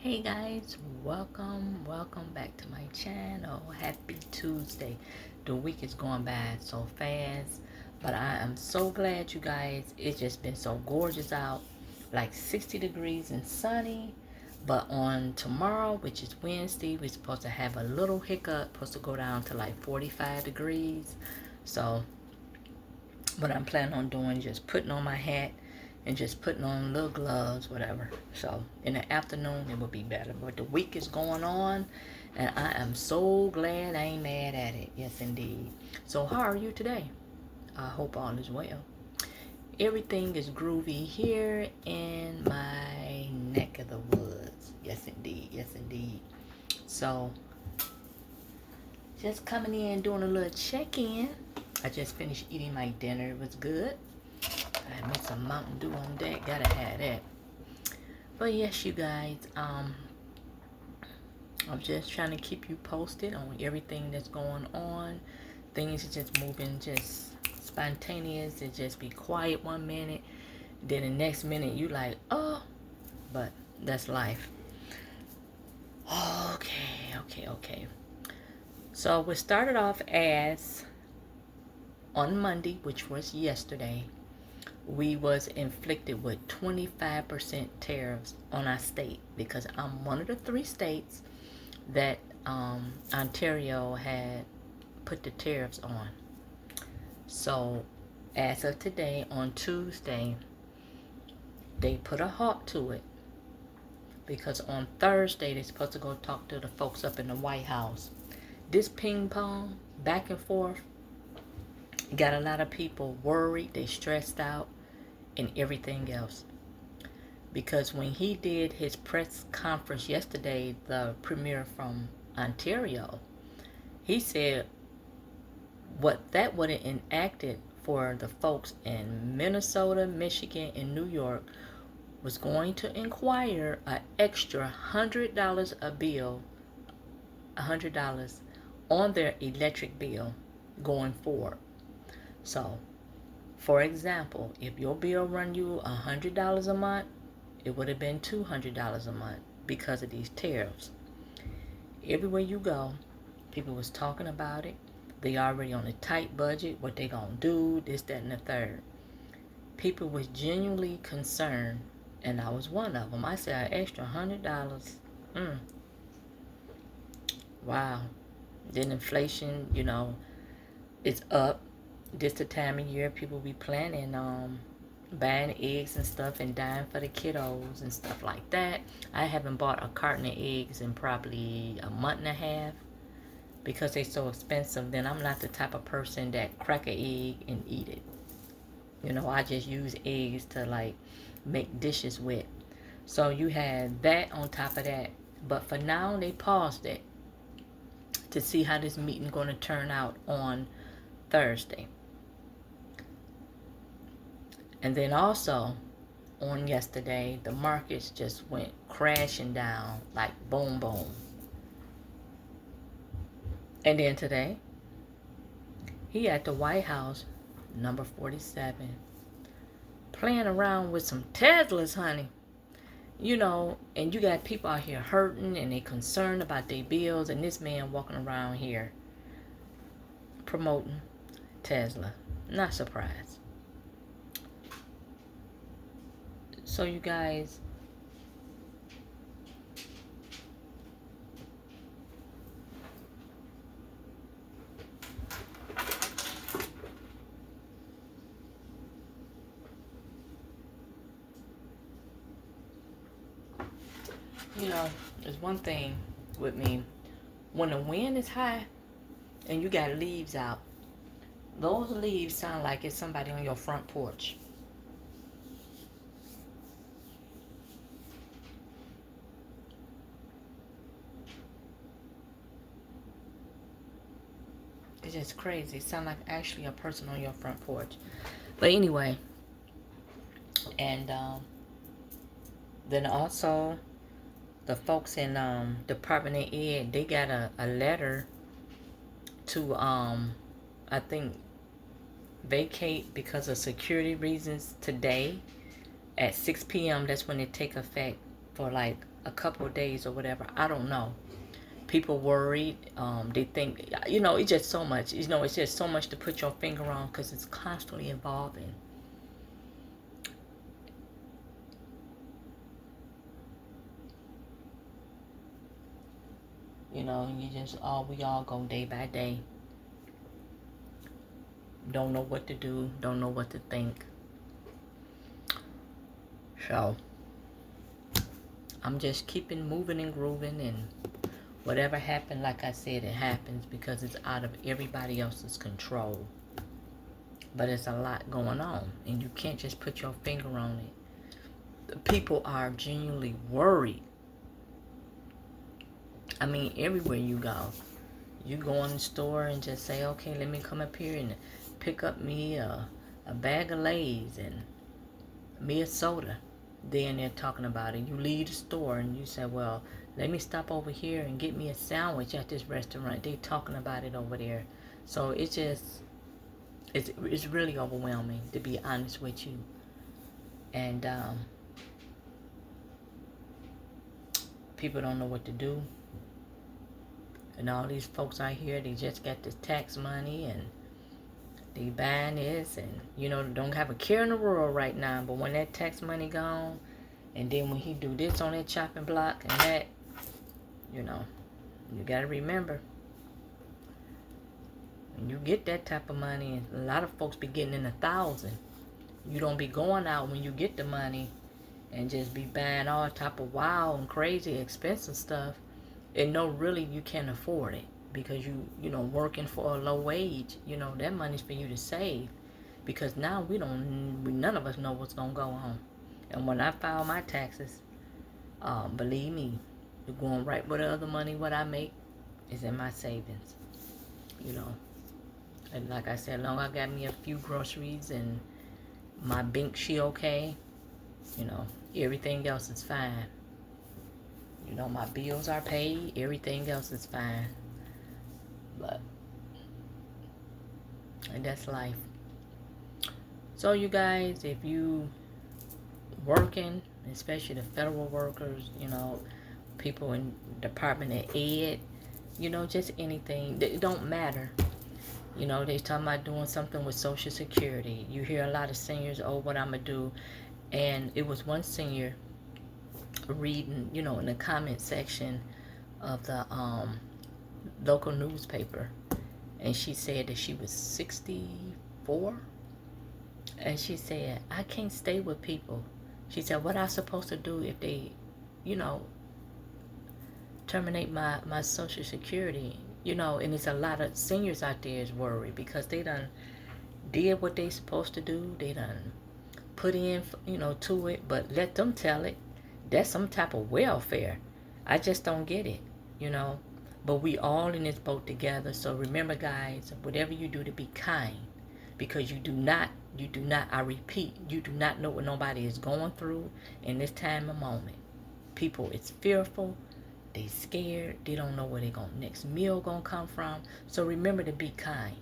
Hey guys, welcome back to my channel. Happy Tuesday. The week is going by so fast, but I am so glad you guys. It's just been so gorgeous out, like 60 degrees and sunny. But on tomorrow, which is Wednesday, we're supposed to have a little hiccup, supposed to go down to like 45 degrees. So what I'm planning on doing, just putting on my hat and just putting on little gloves, whatever. So in the afternoon, it will be better. But the week is going on, and I am so glad I ain't mad at it. Yes, indeed. So how are you today? I hope all is well. Everything is groovy here in my neck of the woods. Yes, indeed. Yes, indeed. So just coming in, doing a little check-in. I just finished eating my dinner. It was good. I made some Mountain Dew on deck. Gotta have that. But yes, you guys, I'm just trying to keep you posted on everything that's going on. Things are just moving, just spontaneous. It just be quiet one minute, then the next minute you like, oh, but that's life. Okay. So we started off as on Monday, which was yesterday. We was inflicted with 25% tariffs on our state because I'm one of the 3 states that Ontario had put the tariffs on. So as of today, on Tuesday, they put a halt to it because on Thursday they're supposed to go talk to the folks up in the White House. This ping pong back and forth got a lot of people worried, they stressed out, and everything else. Because when he did his press conference yesterday, the premier from Ontario, he said what that would have enacted for the folks in Minnesota, Michigan, and New York was going to inquire an extra $100 a bill, $100 on their electric bill going forward. So, for example, if your bill run you $100 a month, it would have been $200 a month because of these tariffs. Everywhere you go, people was talking about it. They already on a tight budget, what they gonna do, this, that, and the third. People was genuinely concerned, and I was one of them. I said, an extra $100. Wow. Then inflation, it's up. This the time of year people be planning buying eggs and stuff and dying for the kiddos and stuff like that. I haven't bought a carton of eggs in probably a month and a half because they're so expensive. Then I'm not the type of person that crack an egg and eat it. I just use eggs to like make dishes with. So you had that on top of that. But for now, they paused it to see how this meeting going to turn out on Thursday. And then also on yesterday, the markets just went crashing down like boom, boom. And then today, he at the White House, number 47, playing around with some Teslas, honey. And you got people out here hurting and they concerned about their bills, and this man walking around here promoting Tesla. Not surprised. So you guys, there's one thing with me. When the wind is high and you got leaves out, those leaves sound like it's somebody on your front porch. It's just crazy. It sounds like actually a person on your front porch. But anyway, and then also the folks in Department of Ed, they got a letter to I think vacate because of security reasons today at 6 p.m. That's when it take effect for like a couple of days or whatever. I don't know. People worried. They think, it's just so much. It's just so much to put your finger on because it's constantly evolving. You just we all go day by day. Don't know what to do. Don't know what to think. So I'm just keeping moving and grooving, and whatever happened, like I said, it happens because it's out of everybody else's control. But it's a lot going on, and you can't just put your finger on it. People are genuinely worried. I mean, everywhere you go. You go in the store and just say, okay, let me come up here and pick up me a bag of Lay's and me a soda. Then they're talking about it. You leave the store and you say, well, let me stop over here and get me a sandwich at this restaurant. They're talking about it over there. So it's really overwhelming, to be honest with you. And people don't know what to do. And all these folks out here, they just got this tax money and they buying this and, don't have a care in the world right now. But when that tax money gone, and then when he do this on that chopping block and that, you got to remember, when you get that type of money, and a lot of folks be getting in 1,000. You don't be going out when you get the money and just be buying all type of wild and crazy expensive stuff. And no, really, you can't afford it because working for a low wage, that money's for you to save. Because now none of us know what's going to go on. And when I file my taxes, believe me, you're going right with the other money, what I make is in my savings, And like I said, long I got me a few groceries and my bank, she okay, everything else is fine. My bills are paid. Everything else is fine. And that's life. So you guys, if you working, especially the federal workers, people in Department of Ed, just anything, it don't matter. They talking about doing something with Social Security. You hear a lot of seniors, what I'm going to do. And it was one senior reading, in the comment section of the local newspaper, and she said that she was 64, and she said, I can't stay with people. She said, what I supposed to do if they, terminate my Social Security, and it's a lot of seniors out there is worried because they done did what they supposed to do. They done put in, to it, but let them tell it. That's some type of welfare. I just don't get it, But we all in this boat together. So remember, guys, whatever you do, to be kind. Because you do not, I repeat, you do not know what nobody is going through in this time of moment. People is fearful. They scared. They don't know where next meal gonna come from. So remember to be kind.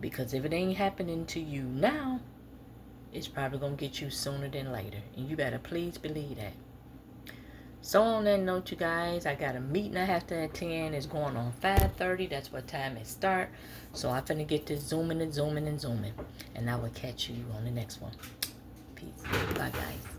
Because if it ain't happening to you now, it's probably going to get you sooner than later. And you better please believe that. So on that note, you guys, I got a meeting I have to attend. It's going on 5:30. That's what time it start. So I'm finna get this zooming. And I will catch you on the next one. Peace. Bye, guys.